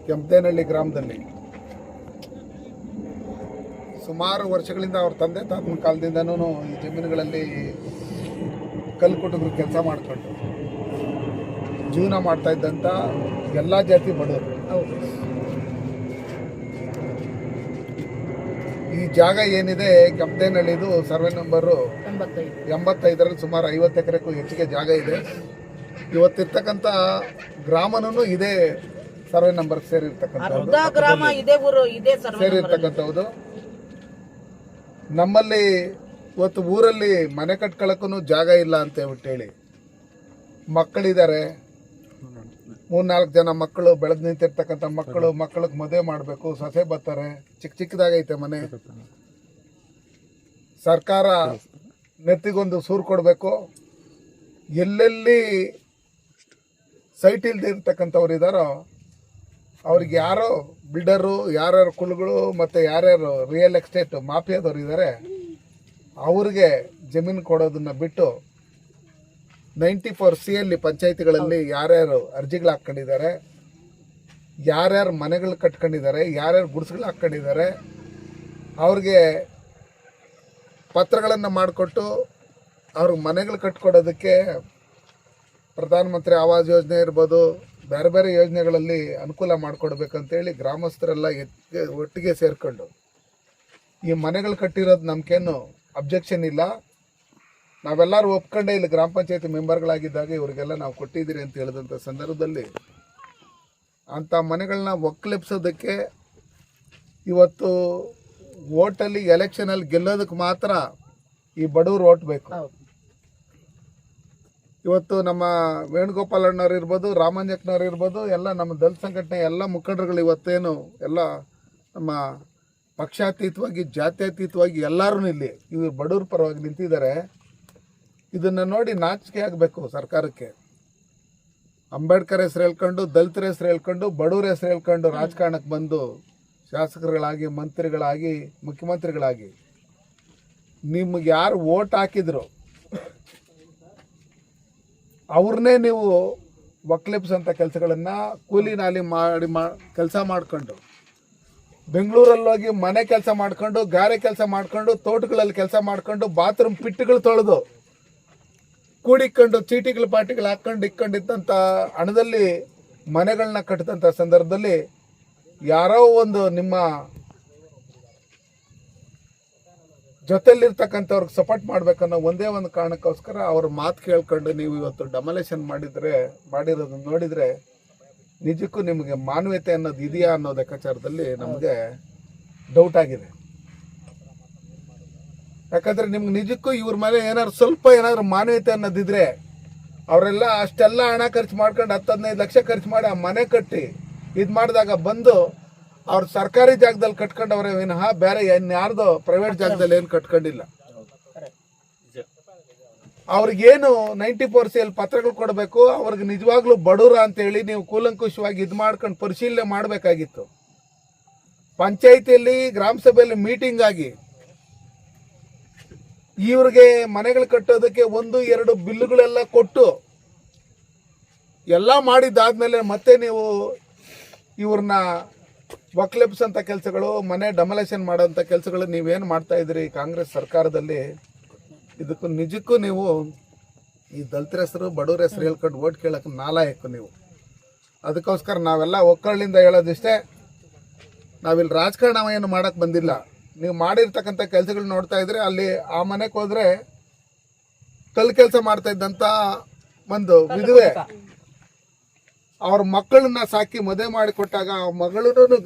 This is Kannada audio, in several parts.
ಕೆಂಪೇನಹಳ್ಳಿ ಗ್ರಾಮದಲ್ಲಿ ಸುಮಾರು ವರ್ಷಗಳಿಂದ ಅವ್ರ ತಂದೆ ತಾತನ ಕಾಲದಿಂದನೂ ಈ ಜಮೀನುಗಳಲ್ಲಿ ಕಲ್ಲು ಕುಟುಂಬರು ಕೆಲಸ ಮಾಡಿಕೊಂಡು ಜೀವನ ಮಾಡ್ತಾ ಇದ್ದಂಥ ಎಲ್ಲ ಜಾತಿ ಬಡವರು. ಈ ಜಾಗ ಏನಿದೆ ಕೆಂಪೇನಹಳ್ಳಿದು ಸರ್ವೆ ನಂಬರು 85ರಲ್ಲಿ ಸುಮಾರು 50 ಎಕರೆಗೂ ಹೆಚ್ಚಿಗೆ ಜಾಗ ಇದೆ. ಇವತ್ತಿರ್ತಕ್ಕಂಥ ಗ್ರಾಮನೂ ಇದೇ ಸರ್ವೆ ನಂಬರ್ ಸೇರಿರ್ತಕ್ಕಂಥದ್ದು. ನಮ್ಮಲ್ಲಿ ಇವತ್ತು ಊರಲ್ಲಿ ಮನೆ ಕಟ್ಕೊಳ್ಳೋಕ್ಕೂ ಜಾಗ ಇಲ್ಲ ಅಂತ ಹೇಳಿ ಮಕ್ಕಳಿದ್ದಾರೆ, 3-4 ಜನ ಮಕ್ಕಳು ಬೆಳೆದು ನಿಂತಿರ್ತಕ್ಕಂಥ ಮಕ್ಕಳಿಗೆ ಮದುವೆ ಮಾಡಬೇಕು, ಸೊಸೆ ಬರ್ತಾರೆ, ಚಿಕ್ಕದಾಗೈತೆ ಮನೆ. ಸರ್ಕಾರ ನೆತ್ತಿಗೊಂದು ಸೂರು ಕೊಡಬೇಕು. ಎಲ್ಲೆಲ್ಲಿ ಸೈಟ್ ಇಲ್ಲದೆ ಇರ್ತಕ್ಕಂಥವ್ರು ಇದ್ದಾರೋ ಅವ್ರಿಗೆ ಯಾರೋ ಬಿಲ್ಡರು, ಯಾರ್ಯಾರು ಕುಲಗಳು ಮತ್ತು ಯಾರ್ಯಾರು ರಿಯಲ್ ಎಸ್ಟೇಟ್ ಮಾಫಿಯಾದವ್ರು ಇದ್ದಾರೆ ಅವ್ರಿಗೆ ಜಮೀನು ಕೊಡೋದನ್ನು ಬಿಟ್ಟು 94C ಪಂಚಾಯತಿಗಳಲ್ಲಿ ಯಾರ್ಯಾರು ಅರ್ಜಿಗಳು ಹಾಕ್ಕೊಂಡಿದ್ದಾರೆ, ಯಾರ್ಯಾರು ಮನೆಗಳು ಕಟ್ಕೊಂಡಿದ್ದಾರೆ, ಯಾರ್ಯಾರು ಗುಡಿಸ್ಗಳು ಹಾಕ್ಕೊಂಡಿದ್ದಾರೆ ಅವ್ರಿಗೆ ಪತ್ರಗಳನ್ನು ಮಾಡಿಕೊಟ್ಟು ಅವ್ರಿಗೆ ಮನೆಗಳು ಕಟ್ಕೊಡೋದಕ್ಕೆ ಪ್ರಧಾನಮಂತ್ರಿ ಆವಾಸ್ ಯೋಜನೆ ಇರ್ಬೋದು, ಬೇರೆ ಬೇರೆ ಯೋಜನೆಗಳಲ್ಲಿ ಅನುಕೂಲ ಮಾಡಿಕೊಡ್ಬೇಕಂತೇಳಿ ಗ್ರಾಮಸ್ಥರೆಲ್ಲ ಒಟ್ಟಿಗೆ ಸೇರಿಕೊಂಡು ಈ ಮನೆಗಳು ಕಟ್ಟಿರೋದು ನಮಗೇನು ಅಬ್ಜೆಕ್ಷನ್ ಇಲ್ಲ. ನಾವೆಲ್ಲರೂ ಒಪ್ಕೊಂಡೆ ಇಲ್ಲಿ ಗ್ರಾಮ ಪಂಚಾಯತಿ ಮೆಂಬರ್ಗಳಾಗಿದ್ದಾಗ ಇವರಿಗೆಲ್ಲ ನಾವು ಕೊಟ್ಟಿದ್ದೀರಿ ಅಂತ ಹೇಳಿದಂಥ ಸಂದರ್ಭದಲ್ಲಿ ಅಂಥ ಮನೆಗಳನ್ನ ಒಕ್ಕಲೆಬ್ಸೋದಕ್ಕೆ ಇವತ್ತು ಓಟಲ್ಲಿ ಎಲೆಕ್ಷನಲ್ಲಿ ಗೆಲ್ಲೋದಕ್ಕೆ ಮಾತ್ರ ಈ ಬಡವರು ಓಟ್ ಬೇಕು. ಇವತ್ತು ನಮ್ಮ ವೇಣುಗೋಪಾಲ್ ಅಣ್ಣವ್ರು ಇರ್ಬೋದು, ರಾಮಂಜಕ್ಕನವ್ರು ಇರ್ಬೋದು, ಎಲ್ಲ ನಮ್ಮ ದಲಿತ ಸಂಘಟನೆ ಎಲ್ಲ ಮುಖಂಡರುಗಳು ಇವತ್ತೇನು ಎಲ್ಲ ನಮ್ಮ ಪಕ್ಷಾತೀತವಾಗಿ ಜಾತ್ಯತೀತವಾಗಿ ಎಲ್ಲರೂ ಇಲ್ಲಿ ಇವರು ಬಡವ್ರ ಪರವಾಗಿ ನಿಂತಿದ್ದಾರೆ. ಇದನ್ನು ನೋಡಿ ನಾಚಿಕೆ ಆಗಬೇಕು ಸರ್ಕಾರಕ್ಕೆ. ಅಂಬೇಡ್ಕರ್ ಹೆಸರು ಹೇಳ್ಕೊಂಡು, ದಲಿತರ ಹೆಸರು ಹೇಳ್ಕೊಂಡು, ಬಡವ್ರ ಹೆಸರು ಹೇಳ್ಕೊಂಡು ರಾಜಕಾರಣಕ್ಕೆ ಬಂದು ಶಾಸಕರುಗಳಾಗಿ, ಮಂತ್ರಿಗಳಾಗಿ, ಮುಖ್ಯಮಂತ್ರಿಗಳಾಗಿ ನಿಮ್ಗೆ ಯಾರು ಓಟ್ ಹಾಕಿದ್ರು ಅವ್ರನ್ನೇ ನೀವು ಒಕ್ಲೆಬ್ಸಂಥ ಕೆಲಸಗಳನ್ನು ಕೂಲಿ ನಾಲಿ ಮಾಡಿ ಕೆಲಸ ಮಾಡ್ಕೊಂಡು ಬೆಂಗಳೂರಲ್ಲೋಗಿ ಮನೆ ಕೆಲಸ ಮಾಡ್ಕೊಂಡು, ಗಾರೆ ಕೆಲಸ ಮಾಡ್ಕೊಂಡು, ತೋಟಗಳಲ್ಲಿ ಕೆಲಸ ಮಾಡ್ಕೊಂಡು, ಬಾತ್ರೂಮ್ ಪಿಟ್ಟುಗಳು ತೊಳೆದು ಕೂಡಿಕೊಂಡು ಚೀಟಿಗಳು ಪಾಟಿಗಳು ಹಾಕ್ಕೊಂಡು ಇಕ್ಕೊಂಡಿದ್ದಂಥ ಹಣದಲ್ಲಿ ಮನೆಗಳನ್ನ ಕಟ್ಟಿದಂಥ ಸಂದರ್ಭದಲ್ಲಿ ಯಾರೋ ಒಂದು ನಿಮ್ಮ ಜೊತೆಲಿರ್ತಕ್ಕಂಥವ್ರಿಗೆ ಸಪೋರ್ಟ್ ಮಾಡ್ಬೇಕನ್ನೋ ಒಂದೇ ಒಂದು ಕಾರಣಕ್ಕೋಸ್ಕರ ಅವ್ರ ಮಾತು ಕೇಳ್ಕೊಂಡು ನೀವು ಇವತ್ತು ಡಮಲೇಷನ್ ಮಾಡಿರೋದನ್ನ ನೋಡಿದರೆ ನಿಜಕ್ಕೂ ನಿಮಗೆ ಮಾನವೀಯತೆ ಅನ್ನೋದು ಇದೆಯಾ ಅನ್ನೋ ಲೆಕ್ಕಾಚಾರದಲ್ಲಿ ನಮಗೆ ಡೌಟ್ ಆಗಿದೆ. ಯಾಕಂದರೆ ನಿಮ್ಗೆ ನಿಜಕ್ಕೂ ಇವ್ರ ಮೇಲೆ ಏನಾದ್ರು ಮಾನವೀಯತೆ ಅನ್ನೋದಿದ್ರೆ ಅವರೆಲ್ಲ ಅಷ್ಟೆಲ್ಲ ಹಣ ಖರ್ಚು ಮಾಡ್ಕೊಂಡು 10-15 ಲಕ್ಷ ಖರ್ಚು ಮಾಡಿ ಆ ಮನೆ ಕಟ್ಟಿ ಇದು ಮಾಡಿದಾಗ ಬಂದು ಅವ್ರು ಸರ್ಕಾರಿ ಜಾಗದಲ್ಲಿ ಕಟ್ಕೊಂಡವ್ರೆ ವಿನಃ ಬೇರೆ ಇನ್ಯಾರ್ದೋ ಪ್ರೈವೇಟ್ ಜಾಗದಲ್ಲಿ ಏನು ಕಟ್ಕೊಂಡಿಲ್ಲ. ಅವ್ರಿಗೇನು 94C ಪತ್ರಗಳು ಕೊಡಬೇಕು, ಅವ್ರಿಗೆ ನಿಜವಾಗ್ಲೂ ಬಡವ್ರ ಅಂತೇಳಿ ನೀವು ಕೂಲಂಕುಷವಾಗಿ ಇದು ಮಾಡ್ಕೊಂಡು ಪರಿಶೀಲನೆ ಮಾಡಬೇಕಾಗಿತ್ತು. ಪಂಚಾಯಿತಿಯಲ್ಲಿ ಗ್ರಾಮ ಸಭೆಯಲ್ಲಿ ಮೀಟಿಂಗ್ ಆಗಿ ಇವ್ರಿಗೆ ಮನೆಗಳು ಕಟ್ಟೋದಕ್ಕೆ 1-2 ಬಿಲ್ಲುಗಳೆಲ್ಲ ಕೊಟ್ಟು ಎಲ್ಲ ಮಾಡಿದ್ದಾದ್ಮೇಲೆ ಮತ್ತೆ ನೀವು ಇವ್ರನ್ನ ಒಕ್ಲೆಬ್ಸಂಥ ಕೆಲಸಗಳು, ಮನೆ ಡಮಲೇಷನ್ ಮಾಡೋಂಥ ಕೆಲಸಗಳು ನೀವೇನು ಮಾಡ್ತಾ ಇದ್ದೀರಿ ಕಾಂಗ್ರೆಸ್ ಸರ್ಕಾರದಲ್ಲಿ? ಇದಕ್ಕೂ ನಿಜಕ್ಕೂ ನೀವು ಈ ದಲಿತರ ಹೆಸರು, ಬಡವ್ರ ಹೆಸರು ಹೇಳ್ಕೊಂಡು ಓಟ್ ಕೇಳಕ್ಕೆ ನಾಲಾಯಕು ನೀವು. ಅದಕ್ಕೋಸ್ಕರ ನಾವೆಲ್ಲ ಒಕ್ಕಳಿಂದ ಹೇಳೋದಿಷ್ಟೇ, ನಾವಿಲ್ಲಿ ರಾಜಕಾರಣ ಏನು ಮಾಡೋಕ್ಕೆ ಬಂದಿಲ್ಲ. ನೀವು ಮಾಡಿರ್ತಕ್ಕಂಥ ಕೆಲಸಗಳು ನೋಡ್ತಾ ಇದ್ರೆ ಅಲ್ಲಿ ಆ ಮನೆಗೆ ಹೋದರೆ ಕಲ್ಲು ಕೆಲಸ ಮಾಡ್ತಾ ಇದ್ದಂಥ ಒಂದು ವಿಧವೆ ಅವ್ರ ಮಕ್ಕಳನ್ನ ಸಾಕಿ ಮದುವೆ ಮಾಡಿ ಕೊಟ್ಟಾಗ ಆ ಮಗಳೂ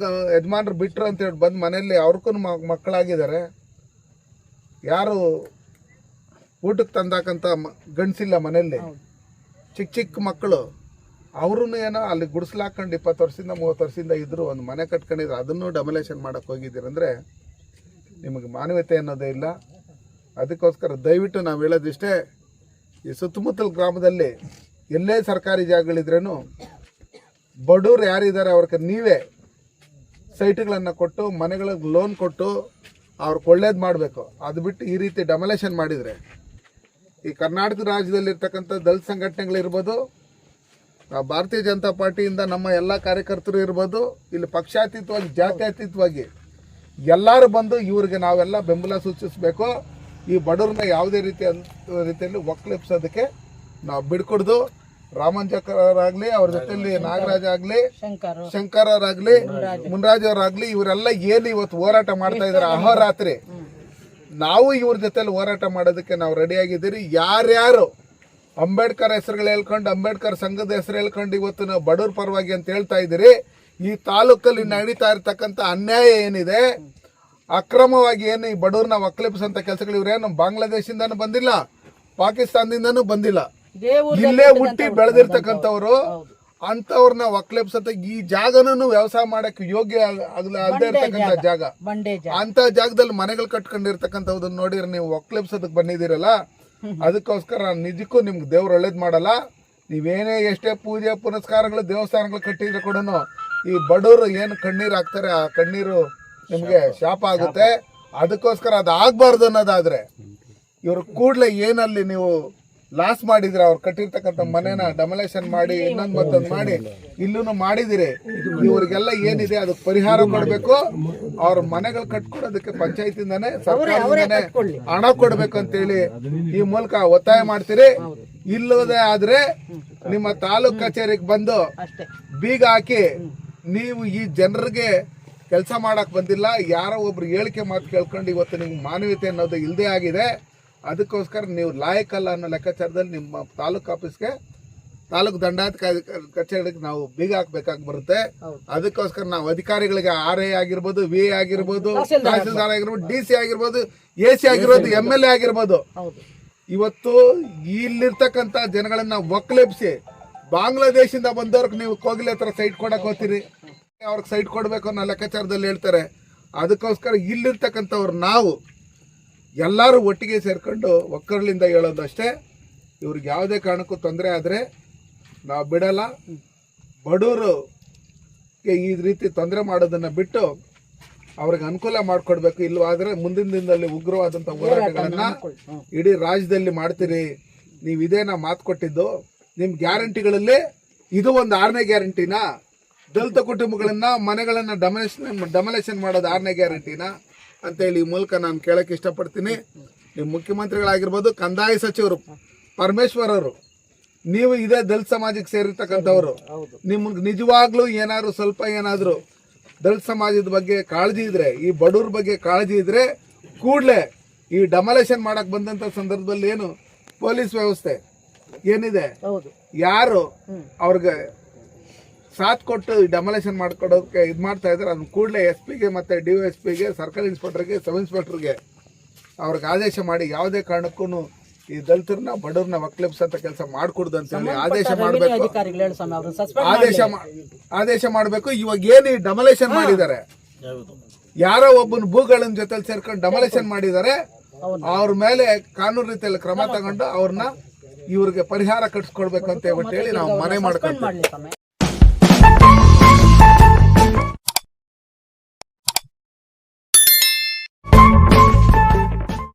ಯಜಮಾನ್ರು ಬಿಟ್ರು ಅಂತೇಳಿ ಬಂದು ಮನೆಯಲ್ಲಿ ಅವ್ರಿಗೂ ಮಕ್ಕಳಾಗಿದ್ದಾರೆ. ಯಾರು ಊಟಕ್ಕೆ ತಂದಾಕಂತ ಗಂಡಸಿಲ್ಲ ಮನೆಯಲ್ಲಿ, ಚಿಕ್ಕ ಮಕ್ಕಳು. ಅವ್ರೂ ಏನೋ ಅಲ್ಲಿ ಗುಡಿಸ್ಲಾಕೊಂಡು 20 ವರ್ಷದಿಂದ 30 ವರ್ಷದಿಂದ ಇದ್ರು, ಒಂದು ಮನೆ ಕಟ್ಕೊಂಡಿದ್ರು, ಅದನ್ನು ಡಮಲೇಷನ್ ಮಾಡೋಕ್ಕೆ ಹೋಗಿದ್ದೀರಂದರೆ ನಿಮಗೆ ಮಾನವೀಯತೆ ಅನ್ನೋದೇ ಇಲ್ಲ. ಅದಕ್ಕೋಸ್ಕರ ದಯವಿಟ್ಟು ನಾವು ಹೇಳೋದಿಷ್ಟೇ, ಈ ಸುತ್ತಮುತ್ತಲ ಗ್ರಾಮದಲ್ಲಿ ಎಲ್ಲೇ ಸರ್ಕಾರಿ ಜಾಗಗಳಿದ್ರೂ ಬಡವ್ರು ಯಾರಿದ್ದಾರೆ ಅವ್ರಿಗೆ ನೀವೇ ಸೈಟ್ಗಳನ್ನು ಕೊಟ್ಟು ಮನೆಗಳಿಗೆ ಲೋನ್ ಕೊಟ್ಟು ಅವ್ರಿಗೆ ಒಳ್ಳೇದು ಮಾಡಬೇಕು. ಅದು ಬಿಟ್ಟು ಈ ರೀತಿ ಡಮಲೇಷನ್ ಮಾಡಿದರೆ ಈ ಕರ್ನಾಟಕ ರಾಜ್ಯದಲ್ಲಿರ್ತಕ್ಕಂಥ ದಲಿತ ಸಂಘಟನೆಗಳಿರ್ಬೋದು, ಭಾರತೀಯ ಜನತಾ ಪಾರ್ಟಿಯಿಂದ ನಮ್ಮ ಎಲ್ಲ ಕಾರ್ಯಕರ್ತರು ಇರ್ಬೋದು, ಇಲ್ಲಿ ಪಕ್ಷಾತೀತವಾಗಿ ಜಾತ್ಯತೀತವಾಗಿ ಎಲ್ಲರೂ ಬಂದು ಇವ್ರಿಗೆ ನಾವೆಲ್ಲ ಬೆಂಬಲ ಸೂಚಿಸಬೇಕು. ಈ ಬಡವ್ರನ್ನ ಯಾವುದೇ ರೀತಿಯಲ್ಲಿ ಒಕ್ಕಲೆಬ್ಸೋದಕ್ಕೆ ನಾವು ಬಿಡ್ಕೊಡ್ದು. ರಾಮಂಜಕರಾಗ್ಲಿ, ಅವ್ರ ಜೊತೆಲಿ ನಾಗರಾಜ್ ಆಗ್ಲಿ, ಶಂಕರರಾಗ್ಲಿ, ಮುನ್ರಾಜ್ ಅವರಾಗ್ಲಿ, ಇವರೆಲ್ಲ ಏನು ಇವತ್ತು ಹೋರಾಟ ಮಾಡ್ತಾ ಇದಾರೆ ಅಹೋರಾತ್ರಿ, ನಾವು ಇವ್ರ ಜೊತೆಲಿ ಹೋರಾಟ ಮಾಡೋದಕ್ಕೆ ನಾವು ರೆಡಿಯಾಗಿದ್ದೀರಿ. ಯಾರ್ಯಾರು ಅಂಬೇಡ್ಕರ್ ಹೆಸರುಗಳು ಹೇಳ್ಕೊಂಡು, ಅಂಬೇಡ್ಕರ್ ಸಂಘದ ಹೆಸರು ಹೇಳ್ಕೊಂಡು ಇವತ್ತು ನಾವು ಬಡವ್ರ ಪರವಾಗಿ ಅಂತ ಹೇಳ್ತಾ ಇದ್ದೀರಿ, ಈ ತಾಲೂಕಲ್ಲಿ ನಡೀತಾ ಇರ್ತಕ್ಕಂಥ ಅನ್ಯಾಯ ಏನಿದೆ, ಅಕ್ರಮವಾಗಿ ಏನು ಈ ಬಡವ್ರನ್ನ ಒಕ್ಕಲೆಬ್ಸಂತ ಕೆಲಸಗಳು ಇವ್ರೇನು ಬಾಂಗ್ಲಾದೇಶದಿಂದನೂ ಬಂದಿಲ್ಲ, ಪಾಕಿಸ್ತಾನದಿಂದನೂ ಬಂದಿಲ್ಲ, ಇಲ್ಲೇ ಹುಟ್ಟಿ ಬೆಳೆದಿರ್ತಕ್ಕಂಥವ್ರು. ಅಂತವ್ರನ್ನ ಒಕ್ಕಲೆಬ್ಸಂತ ಈ ಜಾಗನೂ ವ್ಯವಸಾಯ ಮಾಡಕ್ಕೆ ಯೋಗ್ಯ ಅಲ್ಲದೆ ಇರ್ತಕ್ಕಂಥ ಜಾಗ, ಅಂತ ಜಾಗದಲ್ಲಿ ಮನೆಗಳು ಕಟ್ಕೊಂಡಿರ್ತಕ್ಕಂಥವ್ದನ್ನ ನೋಡಿದ್ರೆ ನೀವು ಒಕ್ಕಲೆಬ್ಸೋದಕ್ಕೆ ಬಂದಿದ್ದೀರಲ್ಲ, ಅದಕ್ಕೋಸ್ಕರ ನಿಜಕ್ಕೂ ನಿಮ್ಗೆ ದೇವ್ರು ಒಳ್ಳೇದು ಮಾಡಲ್ಲ. ನೀವೇನೇ ಎಷ್ಟೇ ಪೂಜೆ ಪುನಸ್ಕಾರಗಳು ದೇವಸ್ಥಾನಗಳು ಕಟ್ಟಿದ್ರೆ ಕೂಡ ಈ ಬಡವರು ಏನು ಕಣ್ಣೀರು ಹಾಕ್ತಾರೆ, ಆ ಕಣ್ಣೀರು ನಿಮಗೆ ಶಾಪ ಆಗುತ್ತೆ. ಅದಕ್ಕೋಸ್ಕರ ಅದು ಆಗ್ಬಾರ್ದು ಅನ್ನೋದಾದ್ರೆ ಇವರು ಕೂಡಲೇ ಏನಲ್ಲಿ ನೀವು ಲಾಸ್ ಮಾಡಿದ್ರೆ, ಅವ್ರು ಕಟ್ಟಿರ್ತಕ್ಕಂಥ ಮನೇನ ಡೆಮೊಲೇಷನ್ ಮಾಡಿ ಇನ್ನೊಂದು ಮತ್ತೊಂದು ಮಾಡಿ ಇಲ್ಲೂ ಮಾಡಿದಿರಿ, ಇವ್ರಿಗೆಲ್ಲ ಏನಿದೆ ಅದಕ್ಕೆ ಪರಿಹಾರ ಕೊಡಬೇಕು. ಅವ್ರ ಮನೆಗಳು ಕಟ್ಕೊಡೋದಕ್ಕೆ ಪಂಚಾಯತಿಂದಾನೆ ಸರ್ಕಾರದಿಂದಾನೆ ಹಣ ಕೊಡ್ಬೇಕು ಅಂತೇಳಿ ಈ ಮೂಲಕ ಒತ್ತಾಯ ಮಾಡ್ತೀರಿ. ಇಲ್ಲದೆ ಆದ್ರೆ ನಿಮ್ಮ ತಾಲೂಕ್ ಕಚೇರಿಗೆ ಬಂದು ಬೀಗ ಹಾಕಿ, ನೀವು ಈ ಜನರಿಗೆ ಕೆಲಸ ಮಾಡಕ್ ಬಂದಿಲ್ಲ, ಯಾರೋ ಒಬ್ರು ಹೇಳಿಕೆ ಮಾತು ಕೇಳ್ಕೊಂಡು ಇವತ್ತು ನಿಮ್ಗೆ ಮಾನವೀಯತೆ ಅನ್ನೋದು ಇಲ್ಲದೆ ಆಗಿದೆ. ಅದಕ್ಕೋಸ್ಕರ ನೀವು ಲಾಯಕಲ್ಲ ಅನ್ನೋ ಲೆಕ್ಕಾಚಾರದಲ್ಲಿ ನಿಮ್ಮ ತಾಲೂಕು ಆಫೀಸ್ಗೆ, ತಾಲೂಕು ದಂಡಾಧಿಕಾರಿ ಕಚೇರಿಗೆ ನಾವು ಬೀಗ ಹಾಕ್ಬೇಕಾಗಿ ಬರುತ್ತೆ. ಅದಕ್ಕೋಸ್ಕರ ನಾವು ಅಧಿಕಾರಿಗಳಿಗೆ RA ಆಗಿರ್ಬೋದು, VA ಆಗಿರ್ಬೋದು, ತಹಸೀಲ್ದಾರ್ ಆಗಿರ್ಬೋದು, DC ಆಗಿರ್ಬೋದು, AC ಆಗಿರ್ಬೋದು, MLA ಆಗಿರ್ಬೋದು, ಇವತ್ತು ಇಲ್ಲಿರ್ತಕ್ಕಂಥ ಜನಗಳನ್ನ ಒಕ್ಕಲೆಬ್ಸಿ ಬಾಂಗ್ಲಾದೇಶದಿಂದ ಬಂದವ್ರಿಗೆ ನೀವು ಕೋಗಿಲೆ ಹತ್ರ ಸೈಟ್ ಕೊಡಕ್ ಹೋಗ್ತೀರಿ, ಅವ್ರಿಗೆ ಸೈಟ್ ಕೊಡಬೇಕು ಅನ್ನೋ ಲೆಕ್ಕಾಚಾರದಲ್ಲಿ ಹೇಳ್ತಾರೆ. ಅದಕ್ಕೋಸ್ಕರ ಇಲ್ಲಿರ್ತಕ್ಕಂಥವ್ರು ನಾವು ಎಲ್ಲರೂ ಒಟ್ಟಿಗೆ ಸೇರ್ಕೊಂಡು ಒಕ್ಕರ್ಲಿಂದ ಹೇಳೋದಷ್ಟೇ, ಇವ್ರಿಗೆ ಯಾವುದೇ ಕಾರಣಕ್ಕೂ ತೊಂದರೆ ಆದರೆ ನಾವು ಬಿಡಲ್ಲ. ಬಡವರಿಗೆ ಈ ರೀತಿ ತೊಂದರೆ ಮಾಡೋದನ್ನು ಬಿಟ್ಟು ಅವ್ರಿಗೆ ಅನುಕೂಲ ಮಾಡಿಕೊಡ್ಬೇಕು. ಇಲ್ಲವಾದರೆ ಮುಂದಿನ ದಿನದಲ್ಲಿ ಉಗ್ರವಾದಂಥ ಹೋರಾಟಗಳನ್ನು ಇಡೀ ರಾಜ್ಯದಲ್ಲಿ ಮಾಡ್ತೀರಿ. ನೀವು ಇದೇನಾ ಮಾತು ಕೊಟ್ಟಿದ್ದು, ನಿಮ್ಮ ಗ್ಯಾರಂಟಿಗಳಲ್ಲಿ ಇದು ಒಂದು 6ನೇ ಗ್ಯಾರಂಟಿನಾ? ದಲಿತ ಕುಟುಂಬಗಳನ್ನ ಮನೆಗಳನ್ನ ಡೆಮೊಲೇಷನ್ ಮಾಡೋದು 6ನೇ ಗ್ಯಾರಂಟಿನಾ ಅಂತೇಳಿ ಈ ಮೂಲಕ ನಾನು ಕೇಳಕ್ಕೆ ಇಷ್ಟಪಡ್ತೀನಿ. ನಿಮ್ಮ ಮುಖ್ಯಮಂತ್ರಿಗಳಾಗಿರ್ಬೋದು, ಕಂದಾಯ ಸಚಿವರು ಪರಮೇಶ್ವರ್ ಅವರು, ನೀವು ಇದೇ ದಲಿತ ಸಮಾಜಕ್ಕೆ ಸೇರಿರ್ತಕ್ಕಂಥವ್ರು, ನಿಮ್ಗೆ ನಿಜವಾಗ್ಲೂ ಏನಾದ್ರು ಸ್ವಲ್ಪ ಏನಾದ್ರು ದಲಿತ ಸಮಾಜದ ಬಗ್ಗೆ ಕಾಳಜಿ ಇದ್ರೆ, ಈ ಬಡವ್ರ ಬಗ್ಗೆ ಕಾಳಜಿ ಇದ್ರೆ ಕೂಡಲೇ ಈ ಡೆಮೊಲೇಷನ್ ಮಾಡಕ್ ಬಂದಂತ ಸಂದರ್ಭದಲ್ಲಿ ಏನು ಪೊಲೀಸ್ ವ್ಯವಸ್ಥೆ ಏನಿದೆ, ಯಾರು ಅವ್ರಿಗೆ ಸಾಥ್ ಕೊಟ್ಟು ಡೆಮೊಲೇಷನ್ ಮಾಡ್ಕೊಡೋಕೆ ಇದು ಮಾಡ್ತಾ ಇದ್ದಾರೆ, ಅದನ್ನ ಕೂಡಲೇ SP ಗೆ ಮತ್ತೆ DOSPಗೆ, ಸರ್ಕಲ್ ಇನ್ಸ್ಪೆಕ್ಟರ್ಗೆ, ಸಬ್ ಇನ್ಸ್ಪೆಕ್ಟರ್ಗೆ ಅವ್ರಿಗೆ ಆದೇಶ ಮಾಡಿ ಯಾವುದೇ ಕಾರಣಕ್ಕೂ ಈ ದಲಿತರನ್ನ ಬಡವ್ರನ್ನ ಒಕ್ಕಲೆಬ್ಸಂತ ಕೆಲಸ ಮಾಡ್ಕೊಡ್ದು ಅಂತ ಹೇಳಿ ಆದೇಶ ಮಾಡಬೇಕು. ಇವಾಗ ಏನು ಡೆಮೊಲೇಷನ್ ಮಾಡಿದ್ದಾರೆ, ಯಾರೋ ಒಬ್ಬನ ಭೂಗಳನ್ನ ಜೊತೆ ಸೇರ್ಕೊಂಡು ಡೆಮೊಲೇಷನ್ ಮಾಡಿದ್ದಾರೆ, ಅವ್ರ ಮೇಲೆ ಕಾನೂನು ರೀತಿಯಲ್ಲಿ ಕ್ರಮ ತಗೊಂಡು ಅವ್ರನ್ನ ಇವ್ರಿಗೆ ಪರಿಹಾರ ಕಟ್ಸ್ಕೊಡ್ಬೇಕು ಅಂತ ಹೇಳಿ ನಾವು ಮನೆ ಮಾಡ್ಕೊಂಡು